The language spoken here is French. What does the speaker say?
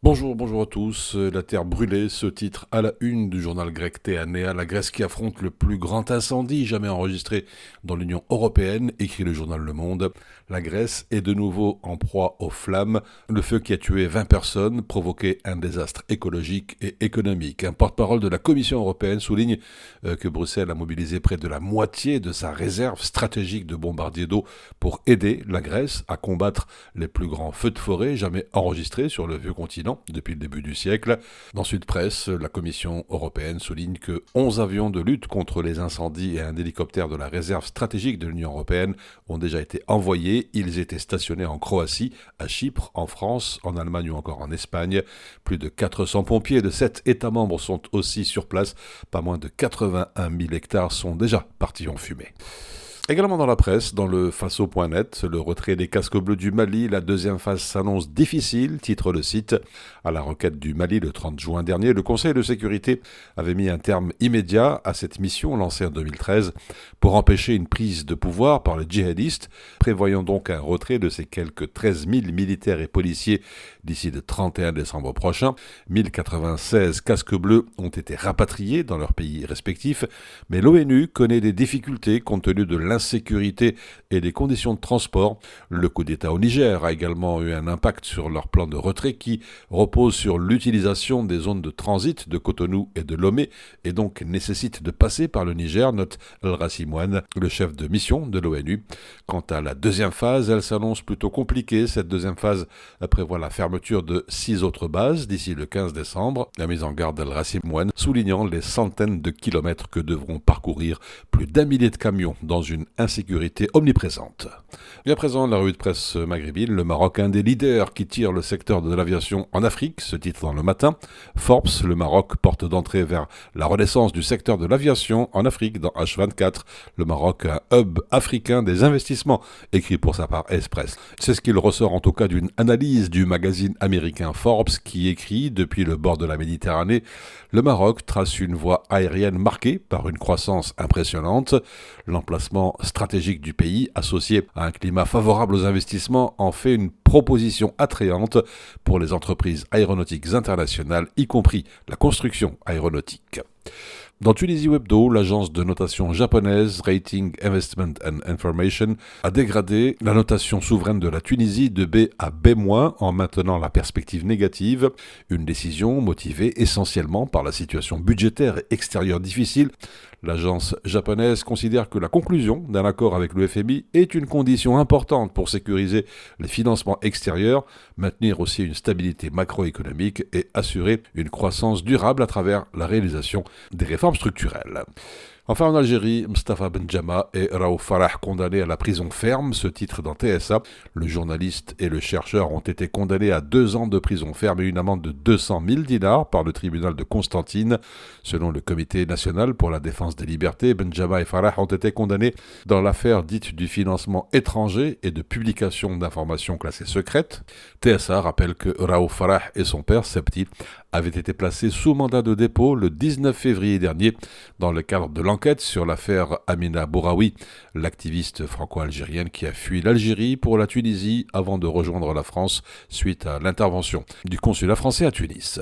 Bonjour à tous. La terre brûlée, ce titre à la une du journal grec Théanéa, la Grèce qui affronte le plus grand incendie jamais enregistré dans l'Union européenne, écrit le journal Le Monde. La Grèce est de nouveau en proie aux flammes. Le feu qui a tué 20 personnes provoquait un désastre écologique et économique. Un porte-parole de la Commission européenne souligne que Bruxelles a mobilisé près de la moitié de sa réserve stratégique de bombardiers d'eau pour aider la Grèce à combattre les plus grands feux de forêt jamais enregistrés sur le vieux continent depuis le début du siècle. Dans Sud Presse, la Commission européenne souligne que 11 avions de lutte contre les incendies et un hélicoptère de la réserve stratégique de l'Union européenne ont déjà été envoyés. Ils étaient stationnés en Croatie, à Chypre, en France, en Allemagne ou encore en Espagne. Plus de 400 pompiers de 7 États membres sont aussi sur place. Pas moins de 81 000 hectares sont déjà partis en fumée. Également dans la presse, dans le Faso.net, le retrait des casques bleus du Mali, la deuxième phase s'annonce difficile, titre le site. À la requête du Mali le 30 juin dernier, le Conseil de sécurité avait mis un terme immédiat à cette mission lancée en 2013 pour empêcher une prise de pouvoir par les djihadistes, prévoyant donc un retrait de ces quelques 13 000 militaires et policiers d'ici le 31 décembre prochain. 1096 casques bleus ont été rapatriés dans leurs pays respectifs, mais l'ONU connaît des difficultés compte tenu de l'insécurité et des conditions de transport. Le coup d'État au Niger a également eu un impact sur leur plan de retrait qui repose sur l'utilisation des zones de transit de Cotonou et de Lomé et donc nécessite de passer par le Niger, note El Rassimouane, le chef de mission de l'ONU. Quant à la deuxième phase, elle s'annonce plutôt compliquée. Cette deuxième phase prévoit la fermeture de 6 autres bases d'ici le 15 décembre. La mise en garde d'El Rassimouane soulignant les centaines de kilomètres que devront parcourir plus d'1 millier de camions dans une insécurité omniprésente. Et à présent, la revue de presse maghrébine, le Maroc, un des leaders qui tire le secteur de l'aviation en Afrique, ce titre dans le matin. Forbes, le Maroc, porte d'entrée vers la renaissance du secteur de l'aviation en Afrique dans H24. Le Maroc, un hub africain des investissements, écrit pour sa part Express. C'est ce qu'il ressort en tout cas d'une analyse du magazine américain Forbes qui écrit, depuis le bord de la Méditerranée, le Maroc trace une voie aérienne marquée par une croissance impressionnante. L'emplacement stratégique du pays, associé à un climat favorable aux investissements, en fait une proposition attrayante pour les entreprises aéronautiques internationales, y compris la construction aéronautique. Dans Tunisie Webdo, l'agence de notation japonaise Rating Investment and Information a dégradé la notation souveraine de la Tunisie de B à B- en maintenant la perspective négative, une décision motivée essentiellement par la situation budgétaire extérieure difficile. L'agence japonaise considère que la conclusion d'un accord avec le FMI est une condition importante pour sécuriser les financements extérieurs, maintenir aussi une stabilité macroéconomique et assurer une croissance durable à travers la réalisation des réformes structurelles. Enfin, en Algérie, Mustapha Benjama et Raouf Farah condamnés à la prison ferme, ce titre dans TSA. Le journaliste et le chercheur ont été condamnés à 2 ans de prison ferme et une amende de 200 000 dinars par le tribunal de Constantine. Selon le Comité national pour la défense des libertés, Benjama et Farah ont été condamnés dans l'affaire dite du financement étranger et de publication d'informations classées secrètes. TSA rappelle que Raouf Farah et son père, Septi, avaient été placés sous mandat de dépôt le 19 février dernier dans le cadre de l'enquête sur l'affaire Amina Bouraoui, l'activiste franco-algérienne qui a fui l'Algérie pour la Tunisie avant de rejoindre la France suite à l'intervention du consulat français à Tunis.